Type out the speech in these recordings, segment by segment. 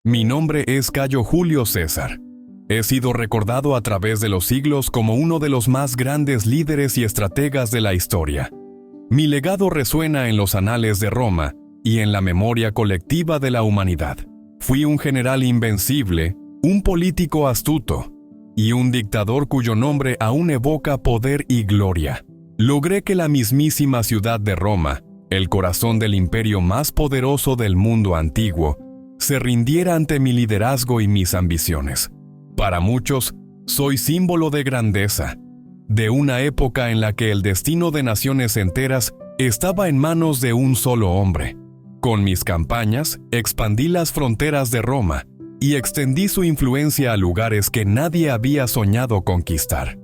Mi nombre es Cayo Julio César. He sido recordado a través de los siglos como uno de los más grandes líderes y estrategas de la historia. Mi legado resuena en los anales de Roma y en la memoria colectiva de la humanidad. Fui un general invencible, un político astuto y un dictador cuyo nombre aún evoca poder y gloria. Logré que la mismísima ciudad de Roma, el corazón del imperio más poderoso del mundo antiguo, se rindiera ante mi liderazgo y mis ambiciones. Para muchos, soy símbolo de grandeza, de una época en la que el destino de naciones enteras estaba en manos de un solo hombre. Con mis campañas, expandí las fronteras de Roma y extendí su influencia a lugares que nadie había soñado conquistar.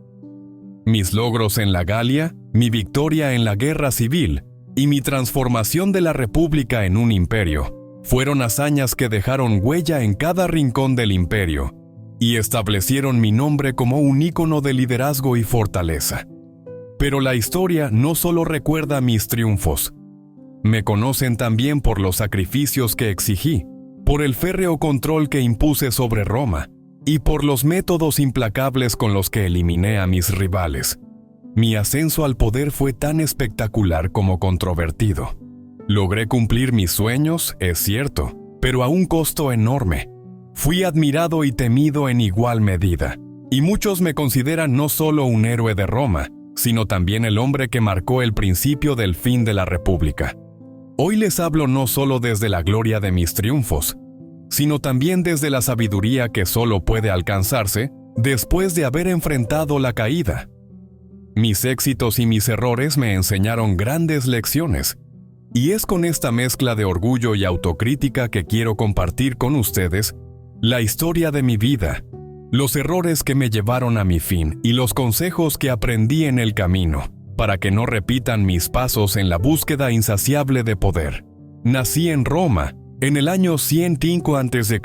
Mis logros en la Galia, mi victoria en la guerra civil y mi transformación de la República en un imperio fueron hazañas que dejaron huella en cada rincón del imperio y establecieron mi nombre como un ícono de liderazgo y fortaleza. Pero la historia no solo recuerda mis triunfos. Me conocen también por los sacrificios que exigí, por el férreo control que impuse sobre Roma y por los métodos implacables con los que eliminé a mis rivales. Mi ascenso al poder fue tan espectacular como controvertido. Logré cumplir mis sueños, es cierto, pero a un costo enorme. Fui admirado y temido en igual medida, y muchos me consideran no solo un héroe de Roma, sino también el hombre que marcó el principio del fin de la República. Hoy les hablo no solo desde la gloria de mis triunfos, sino también desde la sabiduría que solo puede alcanzarse después de haber enfrentado la caída. Mis éxitos y mis errores me enseñaron grandes lecciones, y es con esta mezcla de orgullo y autocrítica que quiero compartir con ustedes la historia de mi vida, los errores que me llevaron a mi fin y los consejos que aprendí en el camino, para que no repitan mis pasos en la búsqueda insaciable de poder. Nací en Roma, en el año 105 a.C.,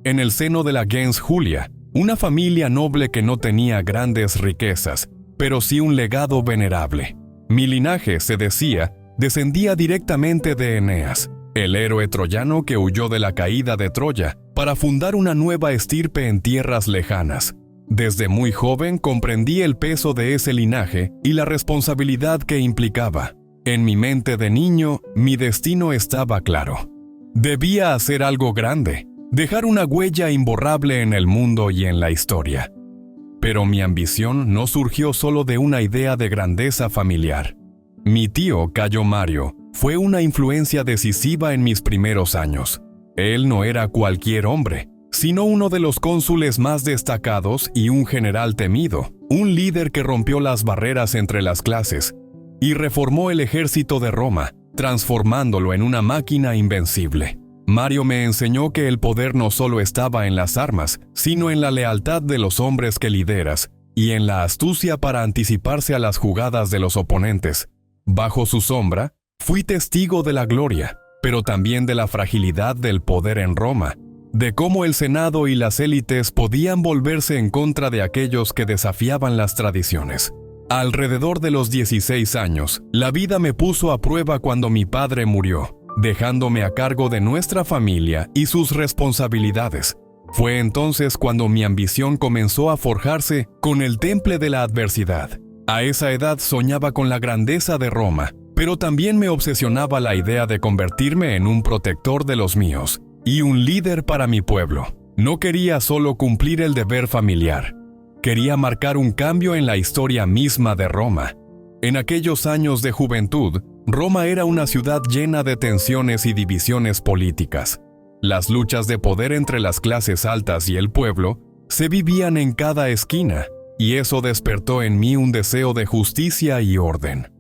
en el seno de la gens Julia, una familia noble que no tenía grandes riquezas, pero sí un legado venerable. Mi linaje, se decía, descendía directamente de Eneas, el héroe troyano que huyó de la caída de Troya para fundar una nueva estirpe en tierras lejanas. Desde muy joven comprendí el peso de ese linaje y la responsabilidad que implicaba. En mi mente de niño, mi destino estaba claro. Debía hacer algo grande, dejar una huella imborrable en el mundo y en la historia. Pero mi ambición no surgió solo de una idea de grandeza familiar. Mi tío, Cayo Mario, fue una influencia decisiva en mis primeros años. Él no era cualquier hombre, sino uno de los cónsules más destacados y un general temido, un líder que rompió las barreras entre las clases y reformó el ejército de Roma, transformándolo en una máquina invencible. Mario me enseñó que el poder no solo estaba en las armas, sino en la lealtad de los hombres que lideras y en la astucia para anticiparse a las jugadas de los oponentes. Bajo su sombra, fui testigo de la gloria, pero también de la fragilidad del poder en Roma, de cómo el Senado y las élites podían volverse en contra de aquellos que desafiaban las tradiciones. Alrededor de los 16 años, la vida me puso a prueba cuando mi padre murió, dejándome a cargo de nuestra familia y sus responsabilidades. Fue entonces cuando mi ambición comenzó a forjarse con el temple de la adversidad. A esa edad soñaba con la grandeza de Roma, pero también me obsesionaba la idea de convertirme en un protector de los míos y un líder para mi pueblo. No quería solo cumplir el deber familiar. Quería marcar un cambio en la historia misma de Roma. En aquellos años de juventud, Roma era una ciudad llena de tensiones y divisiones políticas. Las luchas de poder entre las clases altas y el pueblo se vivían en cada esquina, y eso despertó en mí un deseo de justicia y orden.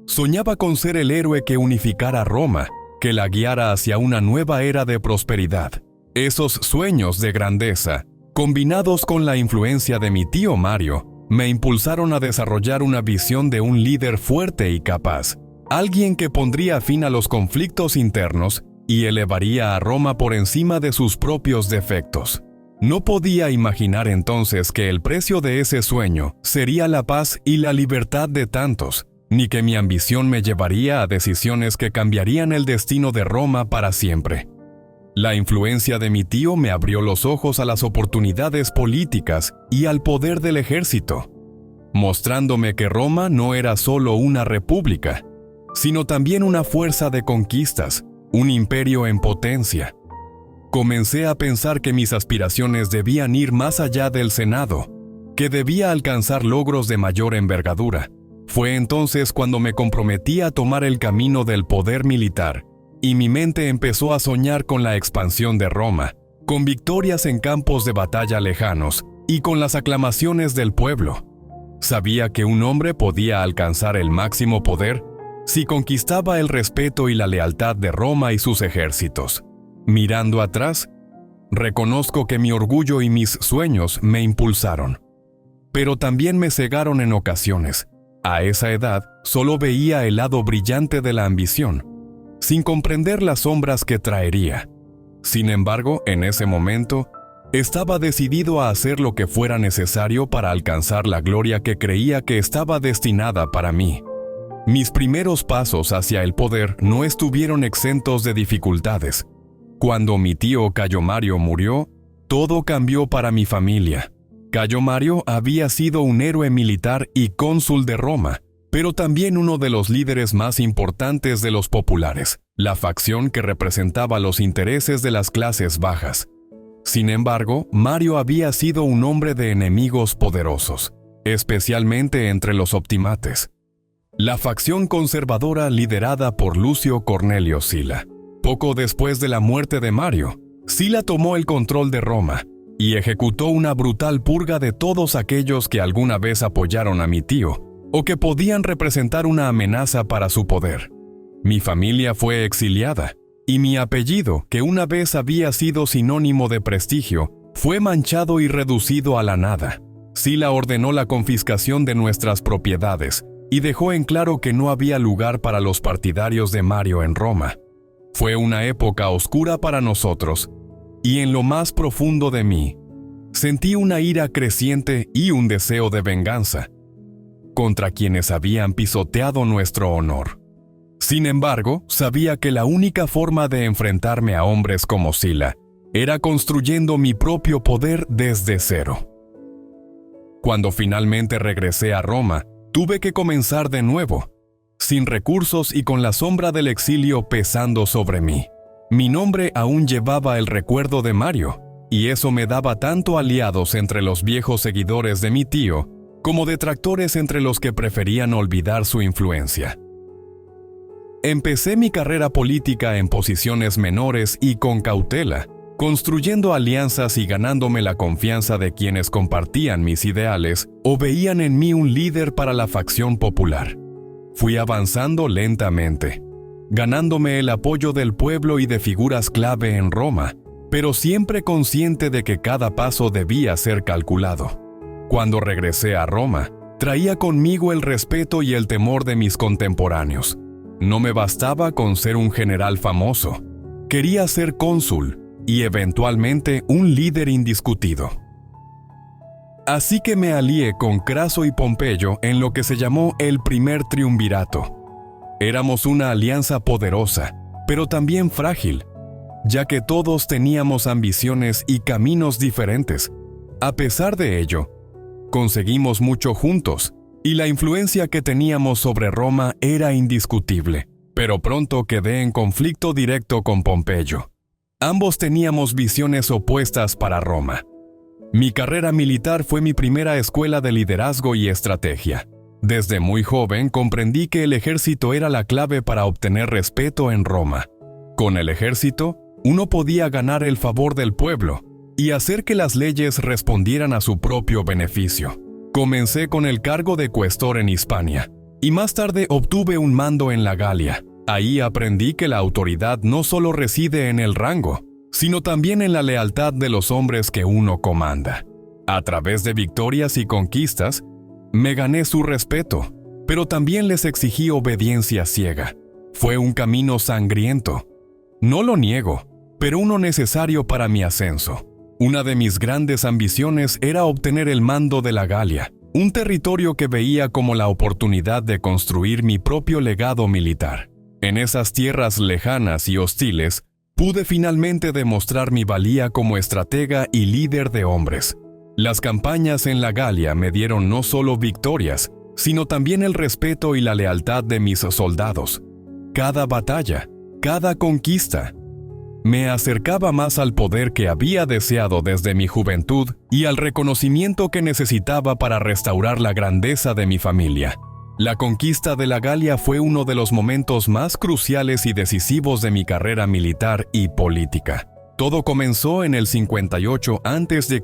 Soñaba con ser el héroe que unificara Roma, que la guiara hacia una nueva era de prosperidad. Esos sueños de grandeza, combinados con la influencia de mi tío Mario, me impulsaron a desarrollar una visión de un líder fuerte y capaz, alguien que pondría fin a los conflictos internos y elevaría a Roma por encima de sus propios defectos. No podía imaginar entonces que el precio de ese sueño sería la paz y la libertad de tantos, ni que mi ambición me llevaría a decisiones que cambiarían el destino de Roma para siempre. La influencia de mi tío me abrió los ojos a las oportunidades políticas y al poder del ejército, mostrándome que Roma no era solo una república, sino también una fuerza de conquistas, un imperio en potencia. Comencé a pensar que mis aspiraciones debían ir más allá del Senado, que debía alcanzar logros de mayor envergadura. Fue entonces cuando me comprometí a tomar el camino del poder militar, y mi mente empezó a soñar con la expansión de Roma, con victorias en campos de batalla lejanos y con las aclamaciones del pueblo. Sabía que un hombre podía alcanzar el máximo poder si conquistaba el respeto y la lealtad de Roma y sus ejércitos. Mirando atrás, reconozco que mi orgullo y mis sueños me impulsaron, pero también me cegaron en ocasiones. A esa edad, solo veía el lado brillante de la ambición, sin comprender las sombras que traería. Sin embargo, en ese momento, estaba decidido a hacer lo que fuera necesario para alcanzar la gloria que creía que estaba destinada para mí. Mis primeros pasos hacia el poder no estuvieron exentos de dificultades. Cuando mi tío Cayo Mario murió, todo cambió para mi familia. Cayo Mario había sido un héroe militar y cónsul de Roma, pero también uno de los líderes más importantes de los populares, la facción que representaba los intereses de las clases bajas. Sin embargo, Mario había sido un hombre de enemigos poderosos, especialmente entre los optimates, la facción conservadora liderada por Lucio Cornelio Sila. Poco después de la muerte de Mario, Sila tomó el control de Roma y ejecutó una brutal purga de todos aquellos que alguna vez apoyaron a mi tío o que podían representar una amenaza para su poder. Mi familia fue exiliada, y mi apellido, que una vez había sido sinónimo de prestigio, fue manchado y reducido a la nada. Sila ordenó la confiscación de nuestras propiedades y dejó en claro que no había lugar para los partidarios de Mario en Roma. Fue una época oscura para nosotros, y en lo más profundo de mí, sentí una ira creciente y un deseo de venganza contra quienes habían pisoteado nuestro honor. Sin embargo, sabía que la única forma de enfrentarme a hombres como Sila era construyendo mi propio poder desde cero. Cuando finalmente regresé a Roma, tuve que comenzar de nuevo, sin recursos y con la sombra del exilio pesando sobre mí. Mi nombre aún llevaba el recuerdo de Mario, y eso me daba tanto aliados entre los viejos seguidores de mi tío, como detractores entre los que preferían olvidar su influencia. Empecé mi carrera política en posiciones menores y con cautela, construyendo alianzas y ganándome la confianza de quienes compartían mis ideales o veían en mí un líder para la facción popular. Fui avanzando lentamente, ganándome el apoyo del pueblo y de figuras clave en Roma, pero siempre consciente de que cada paso debía ser calculado. Cuando regresé a Roma, traía conmigo el respeto y el temor de mis contemporáneos. No me bastaba con ser un general famoso. Quería ser cónsul y eventualmente un líder indiscutido. Así que me alié con Craso y Pompeyo en lo que se llamó el primer triunvirato. Éramos una alianza poderosa, pero también frágil, ya que todos teníamos ambiciones y caminos diferentes. A pesar de ello, conseguimos mucho juntos, y la influencia que teníamos sobre Roma era indiscutible, pero pronto quedé en conflicto directo con Pompeyo. Ambos teníamos visiones opuestas para Roma. Mi carrera militar fue mi primera escuela de liderazgo y estrategia. Desde muy joven comprendí que el ejército era la clave para obtener respeto en Roma. Con el ejército, uno podía ganar el favor del pueblo y hacer que las leyes respondieran a su propio beneficio. Comencé con el cargo de cuestor en Hispania, y más tarde obtuve un mando en la Galia. Ahí aprendí que la autoridad no solo reside en el rango, sino también en la lealtad de los hombres que uno comanda. A través de victorias y conquistas, me gané su respeto, pero también les exigí obediencia ciega. Fue un camino sangriento. No lo niego, pero uno necesario para mi ascenso. Una de mis grandes ambiciones era obtener el mando de la Galia, un territorio que veía como la oportunidad de construir mi propio legado militar. En esas tierras lejanas y hostiles, pude finalmente demostrar mi valía como estratega y líder de hombres. Las campañas en la Galia me dieron no solo victorias, sino también el respeto y la lealtad de mis soldados. Cada batalla, cada conquista, me acercaba más al poder que había deseado desde mi juventud y al reconocimiento que necesitaba para restaurar la grandeza de mi familia. La conquista de la Galia fue uno de los momentos más cruciales y decisivos de mi carrera militar y política. Todo comenzó en el 58 a.C.,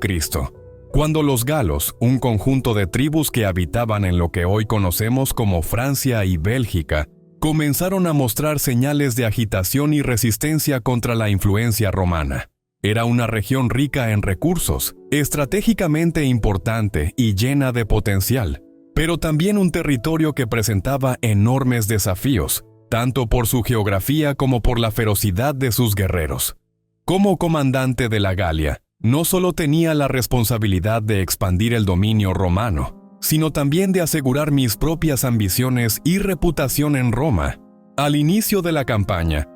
cuando los galos, un conjunto de tribus que habitaban en lo que hoy conocemos como Francia y Bélgica, comenzaron a mostrar señales de agitación y resistencia contra la influencia romana. Era una región rica en recursos, estratégicamente importante y llena de potencial, pero también un territorio que presentaba enormes desafíos, tanto por su geografía como por la ferocidad de sus guerreros. Como comandante de la Galia, no solo tenía la responsabilidad de expandir el dominio romano, sino también de asegurar mis propias ambiciones y reputación en Roma. Al inicio de la campaña,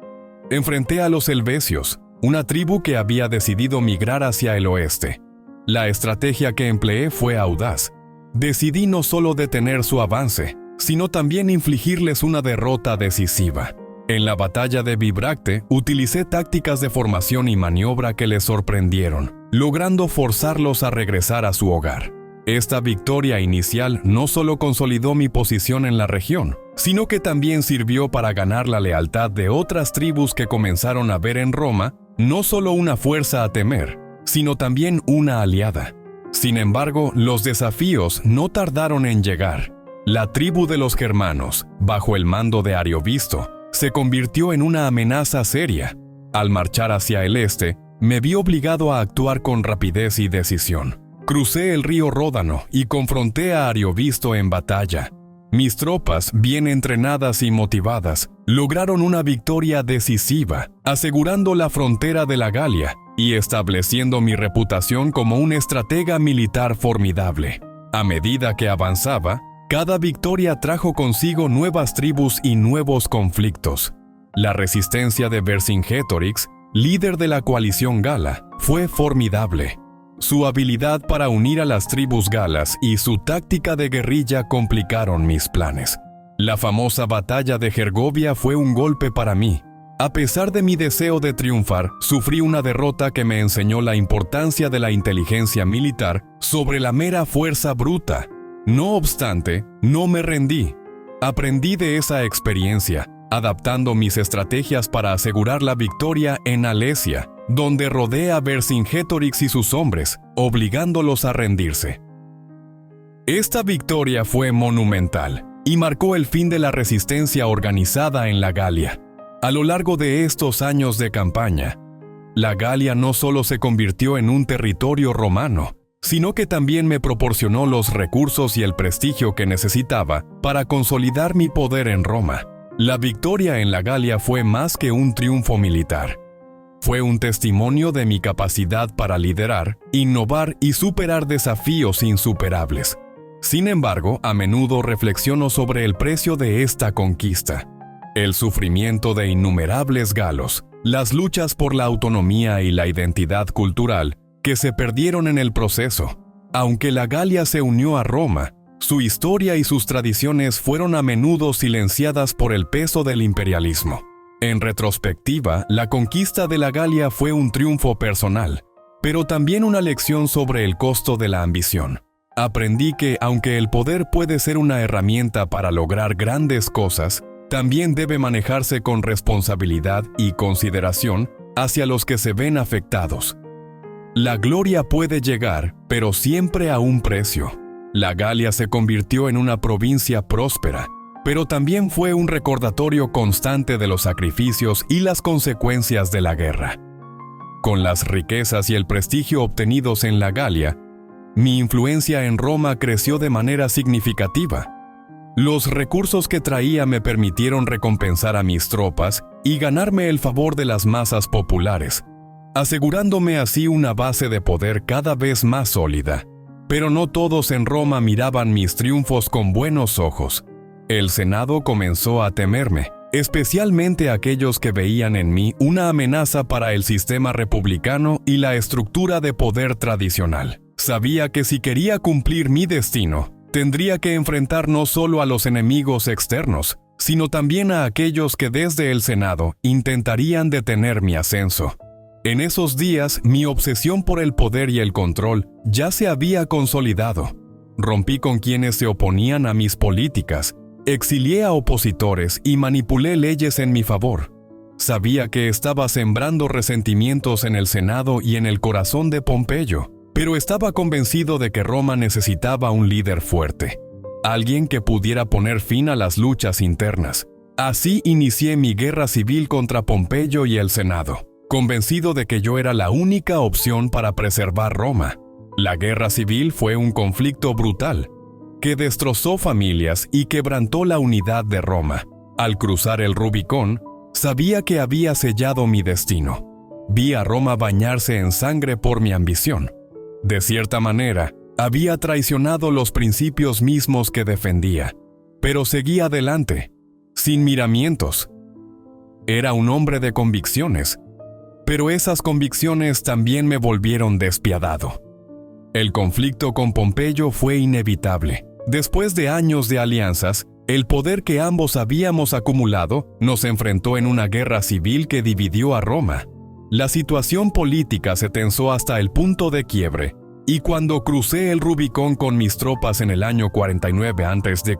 enfrenté a los helvecios, una tribu que había decidido migrar hacia el oeste. La estrategia que empleé fue audaz. Decidí no solo detener su avance, sino también infligirles una derrota decisiva. En la batalla de Bibracte, utilicé tácticas de formación y maniobra que les sorprendieron, logrando forzarlos a regresar a su hogar. Esta victoria inicial no solo consolidó mi posición en la región, sino que también sirvió para ganar la lealtad de otras tribus que comenzaron a ver en Roma no solo una fuerza a temer, sino también una aliada. Sin embargo, los desafíos no tardaron en llegar. La tribu de los germanos, bajo el mando de Ariovisto, se convirtió en una amenaza seria. Al marchar hacia el este, me vi obligado a actuar con rapidez y decisión. Crucé el río Ródano y confronté a Ariovisto en batalla. Mis tropas, bien entrenadas y motivadas, lograron una victoria decisiva, asegurando la frontera de la Galia y estableciendo mi reputación como un estratega militar formidable. A medida que avanzaba, cada victoria trajo consigo nuevas tribus y nuevos conflictos. La resistencia de Vercingétorix, líder de la coalición gala, fue formidable. Su habilidad para unir a las tribus galas y su táctica de guerrilla complicaron mis planes. La famosa batalla de Gergovia fue un golpe para mí. A pesar de mi deseo de triunfar, sufrí una derrota que me enseñó la importancia de la inteligencia militar sobre la mera fuerza bruta. No obstante, no me rendí. Aprendí de esa experiencia, adaptando mis estrategias para asegurar la victoria en Alesia, donde rodeé a Vercingétorix y sus hombres, obligándolos a rendirse. Esta victoria fue monumental y marcó el fin de la resistencia organizada en la Galia. A lo largo de estos años de campaña, la Galia no solo se convirtió en un territorio romano, sino que también me proporcionó los recursos y el prestigio que necesitaba para consolidar mi poder en Roma. La victoria en la Galia fue más que un triunfo militar. Fue un testimonio de mi capacidad para liderar, innovar y superar desafíos insuperables. Sin embargo, a menudo reflexiono sobre el precio de esta conquista. El sufrimiento de innumerables galos, las luchas por la autonomía y la identidad cultural que se perdieron en el proceso. Aunque la Galia se unió a Roma, su historia y sus tradiciones fueron a menudo silenciadas por el peso del imperialismo. En retrospectiva, la conquista de la Galia fue un triunfo personal, pero también una lección sobre el costo de la ambición. Aprendí que, aunque el poder puede ser una herramienta para lograr grandes cosas, también debe manejarse con responsabilidad y consideración hacia los que se ven afectados. La gloria puede llegar, pero siempre a un precio. La Galia se convirtió en una provincia próspera, pero también fue un recordatorio constante de los sacrificios y las consecuencias de la guerra. Con las riquezas y el prestigio obtenidos en la Galia, mi influencia en Roma creció de manera significativa. Los recursos que traía me permitieron recompensar a mis tropas y ganarme el favor de las masas populares, asegurándome así una base de poder cada vez más sólida. Pero no todos en Roma miraban mis triunfos con buenos ojos. El Senado comenzó a temerme, especialmente aquellos que veían en mí una amenaza para el sistema republicano y la estructura de poder tradicional. Sabía que si quería cumplir mi destino, tendría que enfrentar no solo a los enemigos externos, sino también a aquellos que desde el Senado intentarían detener mi ascenso. En esos días, mi obsesión por el poder y el control ya se había consolidado. Rompí con quienes se oponían a mis políticas, exilié a opositores y manipulé leyes en mi favor. Sabía que estaba sembrando resentimientos en el Senado y en el corazón de Pompeyo, pero estaba convencido de que Roma necesitaba un líder fuerte, alguien que pudiera poner fin a las luchas internas. Así inicié mi guerra civil contra Pompeyo y el Senado, convencido de que yo era la única opción para preservar Roma. La guerra civil fue un conflicto brutal, que destrozó familias y quebrantó la unidad de Roma. Al cruzar el Rubicón, sabía que había sellado mi destino. Vi a Roma bañarse en sangre por mi ambición. De cierta manera, había traicionado los principios mismos que defendía, pero seguía adelante, sin miramientos. Era un hombre de convicciones, pero esas convicciones también me volvieron despiadado. El conflicto con Pompeyo fue inevitable. Después de años de alianzas, el poder que ambos habíamos acumulado nos enfrentó en una guerra civil que dividió a Roma. La situación política se tensó hasta el punto de quiebre, y cuando crucé el Rubicón con mis tropas en el año 49 a.C.,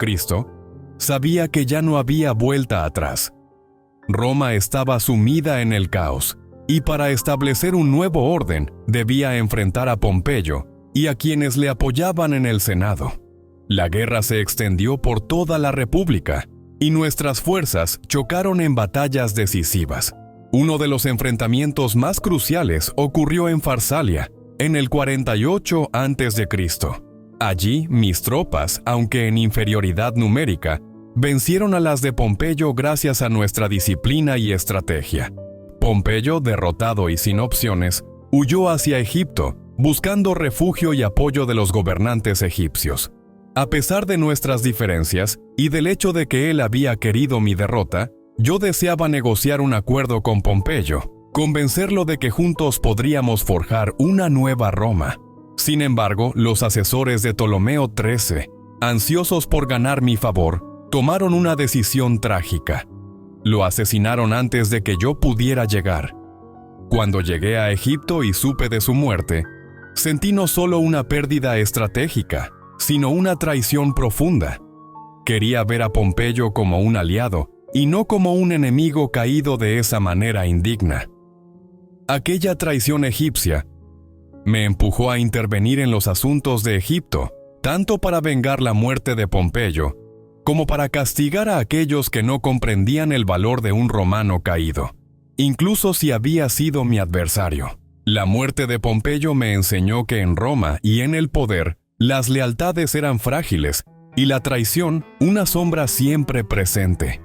sabía que ya no había vuelta atrás. Roma estaba sumida en el caos, y para establecer un nuevo orden debía enfrentar a Pompeyo y a quienes le apoyaban en el Senado. La guerra se extendió por toda la República, y nuestras fuerzas chocaron en batallas decisivas. Uno de los enfrentamientos más cruciales ocurrió en Farsalia, en el 48 a.C. Allí, mis tropas, aunque en inferioridad numérica, vencieron a las de Pompeyo gracias a nuestra disciplina y estrategia. Pompeyo, derrotado y sin opciones, huyó hacia Egipto, buscando refugio y apoyo de los gobernantes egipcios. A pesar de nuestras diferencias y del hecho de que él había querido mi derrota, yo deseaba negociar un acuerdo con Pompeyo, convencerlo de que juntos podríamos forjar una nueva Roma. Sin embargo, los asesores de Ptolomeo XIII, ansiosos por ganar mi favor, tomaron una decisión trágica. Lo asesinaron antes de que yo pudiera llegar. Cuando llegué a Egipto y supe de su muerte, sentí no solo una pérdida estratégica, sino una traición profunda. Quería ver a Pompeyo como un aliado y no como un enemigo caído de esa manera indigna. Aquella traición egipcia me empujó a intervenir en los asuntos de Egipto, tanto para vengar la muerte de Pompeyo, como para castigar a aquellos que no comprendían el valor de un romano caído, incluso si había sido mi adversario. La muerte de Pompeyo me enseñó que en Roma y en el poder, las lealtades eran frágiles y la traición una sombra siempre presente.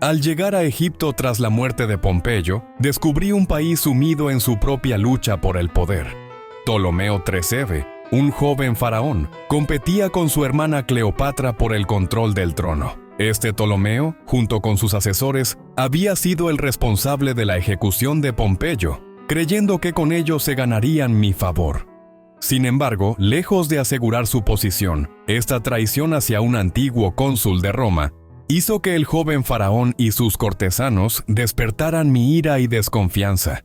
Al llegar a Egipto tras la muerte de Pompeyo, descubrí un país sumido en su propia lucha por el poder. Ptolomeo XIII, un joven faraón, competía con su hermana Cleopatra por el control del trono. Este Ptolomeo, junto con sus asesores, había sido el responsable de la ejecución de Pompeyo, creyendo que con ello se ganarían mi favor. Sin embargo, lejos de asegurar su posición, esta traición hacia un antiguo cónsul de Roma hizo que el joven faraón y sus cortesanos despertaran mi ira y desconfianza.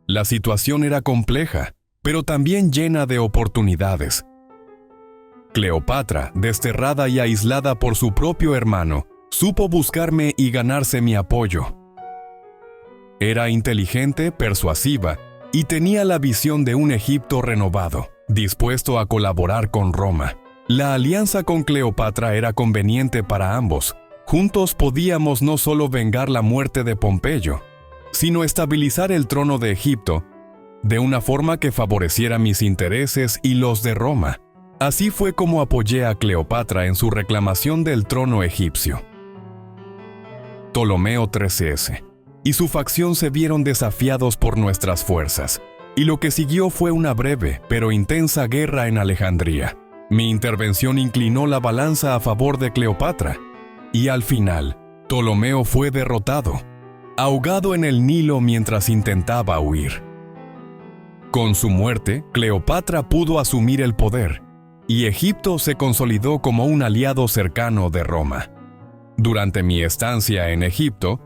La situación era compleja, pero también llena de oportunidades. Cleopatra, desterrada y aislada por su propio hermano, supo buscarme y ganarse mi apoyo. Era inteligente, persuasiva, y tenía la visión de un Egipto renovado, dispuesto a colaborar con Roma. La alianza con Cleopatra era conveniente para ambos. Juntos podíamos no solo vengar la muerte de Pompeyo, sino estabilizar el trono de Egipto de una forma que favoreciera mis intereses y los de Roma. Así fue como apoyé a Cleopatra en su reclamación del trono egipcio. Ptolomeo XIII y su facción se vieron desafiados por nuestras fuerzas, y lo que siguió fue una breve pero intensa guerra en Alejandría. Mi intervención inclinó la balanza a favor de Cleopatra, y al final, Ptolomeo fue derrotado, ahogado en el Nilo mientras intentaba huir. Con su muerte, Cleopatra pudo asumir el poder, y Egipto se consolidó como un aliado cercano de Roma. Durante mi estancia en Egipto,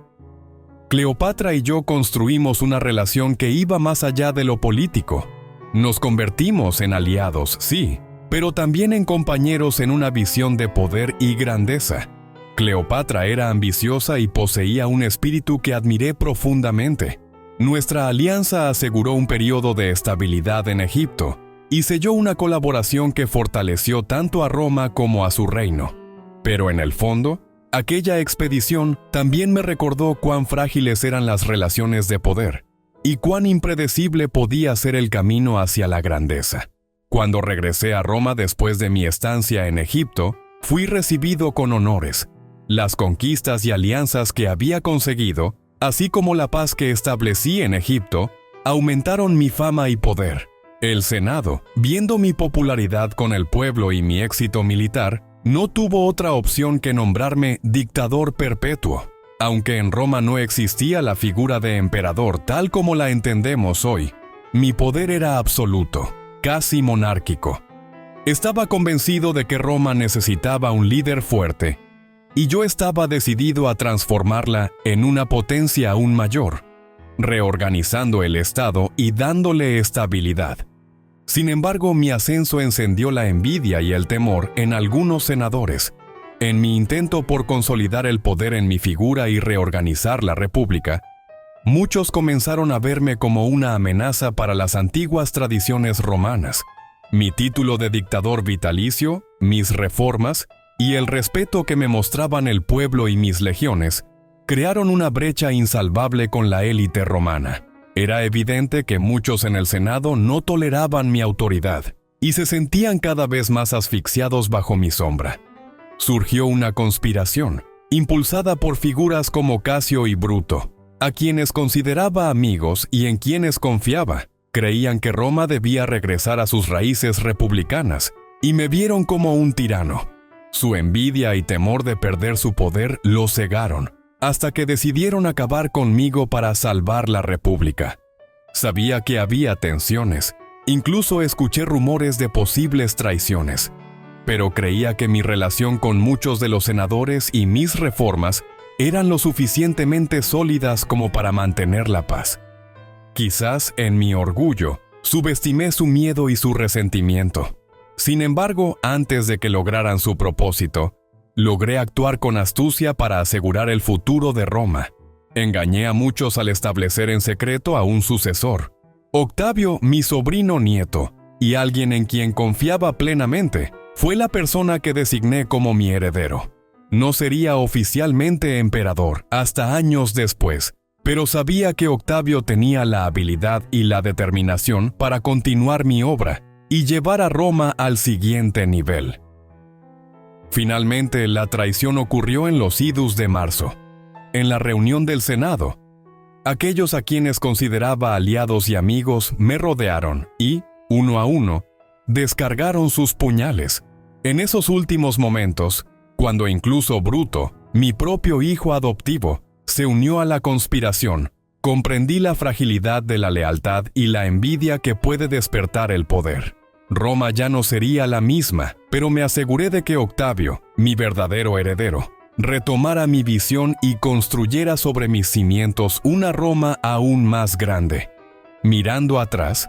Cleopatra y yo construimos una relación que iba más allá de lo político. Nos convertimos en aliados, sí, pero también en compañeros en una visión de poder y grandeza. Cleopatra era ambiciosa y poseía un espíritu que admiré profundamente. Nuestra alianza aseguró un periodo de estabilidad en Egipto y selló una colaboración que fortaleció tanto a Roma como a su reino. Pero en el fondo, aquella expedición también me recordó cuán frágiles eran las relaciones de poder y cuán impredecible podía ser el camino hacia la grandeza. Cuando regresé a Roma después de mi estancia en Egipto, fui recibido con honores. Las conquistas y alianzas que había conseguido, así como la paz que establecí en Egipto, aumentaron mi fama y poder. El Senado, viendo mi popularidad con el pueblo y mi éxito militar, no tuvo otra opción que nombrarme dictador perpetuo. Aunque en Roma no existía la figura de emperador tal como la entendemos hoy, mi poder era absoluto, casi monárquico. Estaba convencido de que Roma necesitaba un líder fuerte, y yo estaba decidido a transformarla en una potencia aún mayor, reorganizando el Estado y dándole estabilidad. Sin embargo, mi ascenso encendió la envidia y el temor en algunos senadores. En mi intento por consolidar el poder en mi figura y reorganizar la república, muchos comenzaron a verme como una amenaza para las antiguas tradiciones romanas. Mi título de dictador vitalicio, mis reformas y el respeto que me mostraban el pueblo y mis legiones crearon una brecha insalvable con la élite romana. Era evidente que muchos en el Senado no toleraban mi autoridad y se sentían cada vez más asfixiados bajo mi sombra. Surgió una conspiración, impulsada por figuras como Casio y Bruto, a quienes consideraba amigos y en quienes confiaba. Creían que Roma debía regresar a sus raíces republicanas y me vieron como un tirano. Su envidia y temor de perder su poder lo cegaron, hasta que decidieron acabar conmigo para salvar la república. Sabía que había tensiones, incluso escuché rumores de posibles traiciones, pero creía que mi relación con muchos de los senadores y mis reformas eran lo suficientemente sólidas como para mantener la paz. Quizás en mi orgullo, subestimé su miedo y su resentimiento. Sin embargo, antes de que lograran su propósito, logré actuar con astucia para asegurar el futuro de Roma. Engañé a muchos al establecer en secreto a un sucesor, Octavio, mi sobrino nieto, y alguien en quien confiaba plenamente, fue la persona que designé como mi heredero. No sería oficialmente emperador hasta años después, pero sabía que Octavio tenía la habilidad y la determinación para continuar mi obra y llevar a Roma al siguiente nivel. Finalmente, la traición ocurrió en los idus de marzo, en la reunión del Senado. Aquellos a quienes consideraba aliados y amigos me rodearon y, uno a uno, descargaron sus puñales. En esos últimos momentos, cuando incluso Bruto, mi propio hijo adoptivo, se unió a la conspiración, comprendí la fragilidad de la lealtad y la envidia que puede despertar el poder. Roma ya no sería la misma, pero me aseguré de que Octavio, mi verdadero heredero, retomara mi visión y construyera sobre mis cimientos una Roma aún más grande. Mirando atrás,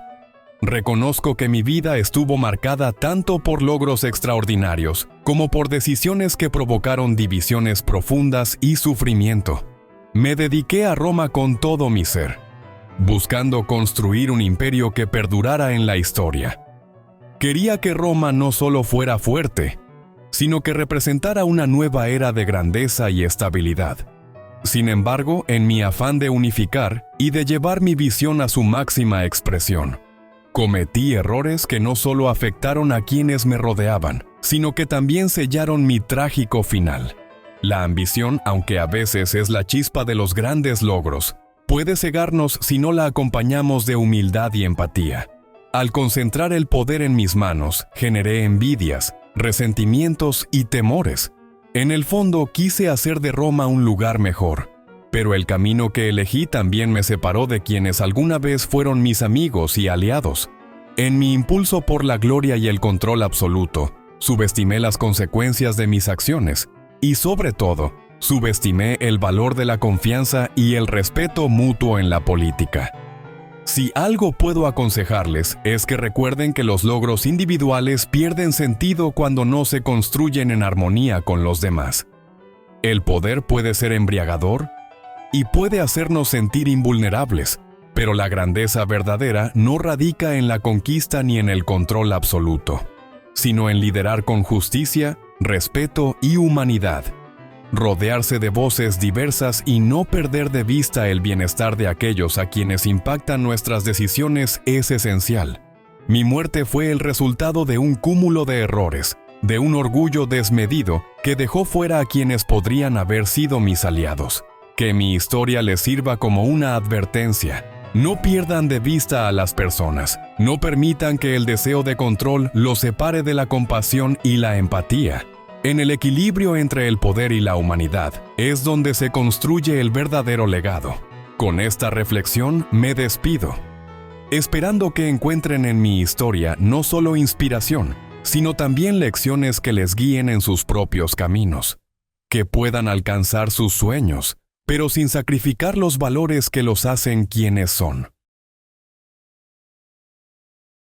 reconozco que mi vida estuvo marcada tanto por logros extraordinarios como por decisiones que provocaron divisiones profundas y sufrimiento. Me dediqué a Roma con todo mi ser, buscando construir un imperio que perdurara en la historia. Quería que Roma no solo fuera fuerte, sino que representara una nueva era de grandeza y estabilidad. Sin embargo, en mi afán de unificar y de llevar mi visión a su máxima expresión, cometí errores que no solo afectaron a quienes me rodeaban, sino que también sellaron mi trágico final. La ambición, aunque a veces es la chispa de los grandes logros, puede cegarnos si no la acompañamos de humildad y empatía. Al concentrar el poder en mis manos, generé envidias, resentimientos y temores. En el fondo quise hacer de Roma un lugar mejor, pero el camino que elegí también me separó de quienes alguna vez fueron mis amigos y aliados. En mi impulso por la gloria y el control absoluto, subestimé las consecuencias de mis acciones y, sobre todo, subestimé el valor de la confianza y el respeto mutuo en la política. Si algo puedo aconsejarles es que recuerden que los logros individuales pierden sentido cuando no se construyen en armonía con los demás. El poder puede ser embriagador y puede hacernos sentir invulnerables, pero la grandeza verdadera no radica en la conquista ni en el control absoluto, sino en liderar con justicia, respeto y humanidad. Rodearse de voces diversas y no perder de vista el bienestar de aquellos a quienes impactan nuestras decisiones es esencial. Mi muerte fue el resultado de un cúmulo de errores, de un orgullo desmedido que dejó fuera a quienes podrían haber sido mis aliados. Que mi historia les sirva como una advertencia. No pierdan de vista a las personas. No permitan que el deseo de control los separe de la compasión y la empatía. En el equilibrio entre el poder y la humanidad es donde se construye el verdadero legado. Con esta reflexión me despido, esperando que encuentren en mi historia no solo inspiración, sino también lecciones que les guíen en sus propios caminos, que puedan alcanzar sus sueños, pero sin sacrificar los valores que los hacen quienes son.